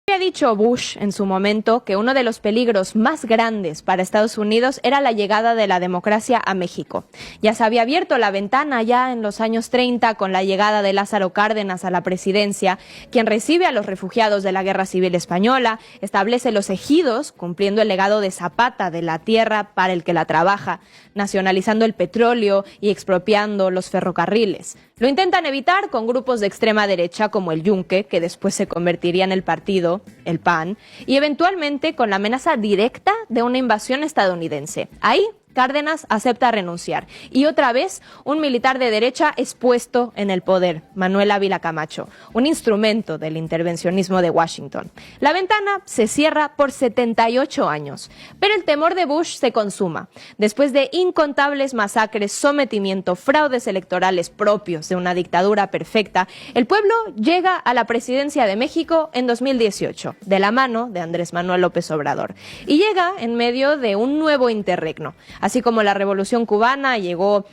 Había dicho Bush en su momento que uno de los peligros más grandes para Estados Unidos era la llegada de la democracia a México. Ya se había abierto la ventana ya en los años 30 con la llegada de Lázaro Cárdenas a la presidencia, quien recibe a los refugiados de la Guerra Civil Española, establece los ejidos, cumpliendo el legado de Zapata de la tierra para el que la trabaja, nacionalizando el petróleo y expropiando los ferrocarriles. Lo intentan evitar con grupos de extrema derecha como el Yunque, que después se convertiría en el partido, el PAN, y eventualmente con la amenaza directa de una invasión estadounidense. Ahí Cárdenas acepta renunciar y otra vez un militar de derecha es puesto en el poder, Manuel Ávila Camacho, un instrumento del intervencionismo de Washington. La ventana se cierra por 78 años, pero el temor de Bush se consuma. Después de incontables masacres, sometimiento, fraudes electorales propios de una dictadura perfecta, el pueblo llega a la presidencia de México en 2018, de la mano de Andrés Manuel López Obrador, y llega en medio de un nuevo interregno. Así como la Revolución Cubana llegó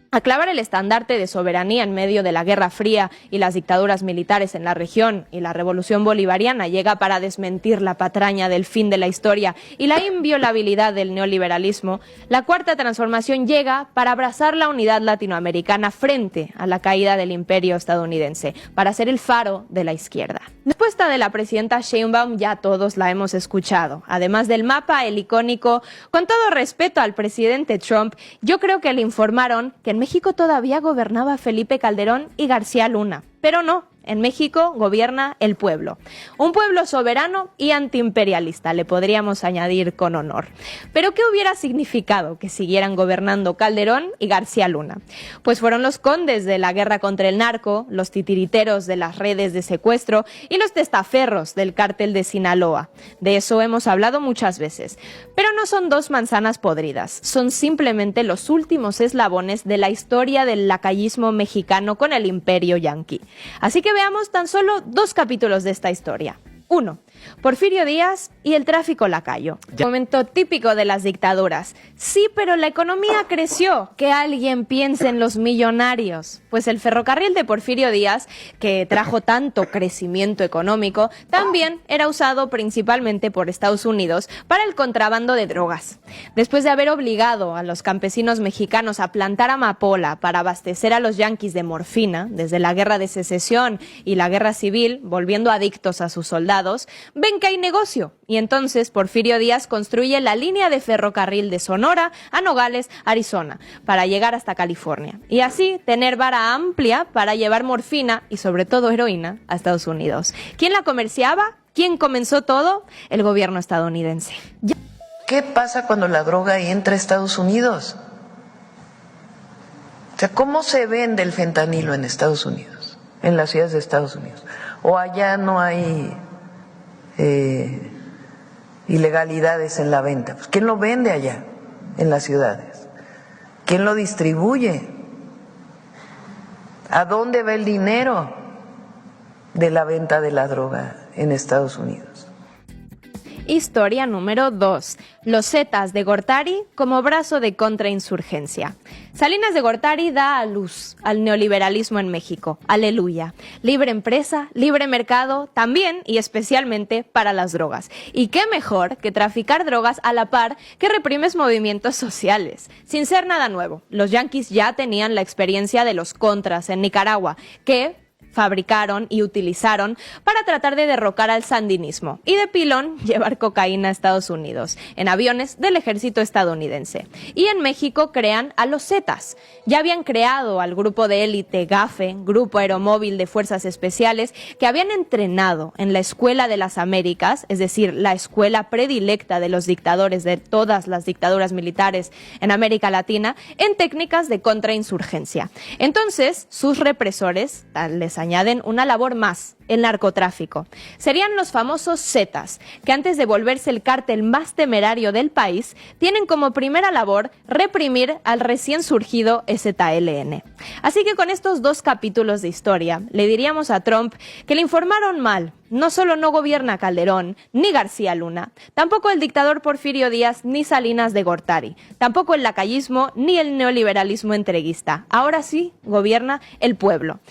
a clavar el estandarte de soberanía en medio de la Guerra Fría y las dictaduras militares en la región, y la Revolución Bolivariana llega para desmentir la patraña del fin de la historia y la inviolabilidad del neoliberalismo, la Cuarta Transformación llega para abrazar la unidad latinoamericana frente a la caída del imperio estadounidense, para ser el faro de la izquierda. La respuesta de la presidenta Sheinbaum ya todos la hemos escuchado. Además del mapa, el icónico, con todo respeto al presidente Trump, yo creo que le informaron que en México todavía gobernaba Felipe Calderón y García Luna, pero no. En México gobierna el pueblo, un pueblo soberano y antiimperialista, le podríamos añadir con honor. ¿Pero qué hubiera significado que siguieran gobernando Calderón y García Luna? Pues fueron los condes de la guerra contra el narco, los titiriteros de las redes de secuestro y los testaferros del cártel de Sinaloa. De eso hemos hablado muchas veces. Pero no son dos manzanas podridas, son simplemente los últimos eslabones de la historia del lacayismo mexicano con el imperio yanqui. Así que veamos tan solo dos capítulos de esta historia. 1. Porfirio Díaz y el tráfico lacayo. Momento típico de las dictaduras. Sí, pero la economía creció. Que alguien piense en los millonarios. Pues el ferrocarril de Porfirio Díaz, que trajo tanto crecimiento económico, también era usado principalmente por Estados Unidos para el contrabando de drogas. Después de haber obligado a los campesinos mexicanos a plantar amapola para abastecer a los yanquis de morfina, desde la Guerra de Secesión y la Guerra Civil, volviendo adictos a sus soldados, ven que hay negocio, y entonces Porfirio Díaz construye la línea de ferrocarril de Sonora a Nogales, Arizona, para llegar hasta California, y así tener vara amplia para llevar morfina y sobre todo heroína a Estados Unidos. ¿Quién la comerciaba? ¿Quién comenzó todo? El gobierno estadounidense. ¿Qué pasa cuando la droga entra a Estados Unidos? O sea, ¿cómo se vende el fentanilo en Estados Unidos, en las ciudades de Estados Unidos? ¿O allá no hay ilegalidades en la venta? Pues ¿quién lo vende allá en las ciudades? ¿Quién lo distribuye? ¿A dónde va el dinero de la venta de la droga en Estados Unidos? Historia número 2. Los Zetas de Gortari como brazo de contrainsurgencia. Salinas de Gortari da a luz al neoliberalismo en México. Aleluya. Libre empresa, libre mercado, también y especialmente para las drogas. Y qué mejor que traficar drogas a la par que reprimes movimientos sociales. Sin ser nada nuevo, los yanquis ya tenían la experiencia de los contras en Nicaragua, que fabricaron y utilizaron para tratar de derrocar al sandinismo y de pilón llevar cocaína a Estados Unidos en aviones del ejército estadounidense. Y en México crean a los Zetas. Ya habían creado al grupo de élite GAFE, Grupo Aeromóvil de Fuerzas Especiales, que habían entrenado en la Escuela de las Américas, es decir, la escuela predilecta de los dictadores de todas las dictaduras militares en América Latina, en técnicas de contrainsurgencia. Entonces, sus represores les añaden una labor más, el narcotráfico. Serían los famosos Zetas, que antes de volverse el cártel más temerario del país, tienen como primera labor reprimir al recién surgido EZLN. Así que con estos dos capítulos de historia, le diríamos a Trump que le informaron mal. No solo no gobierna Calderón, ni García Luna, tampoco el dictador Porfirio Díaz, ni Salinas de Gortari, tampoco el lacayismo, ni el neoliberalismo entreguista. Ahora sí, gobierna el pueblo.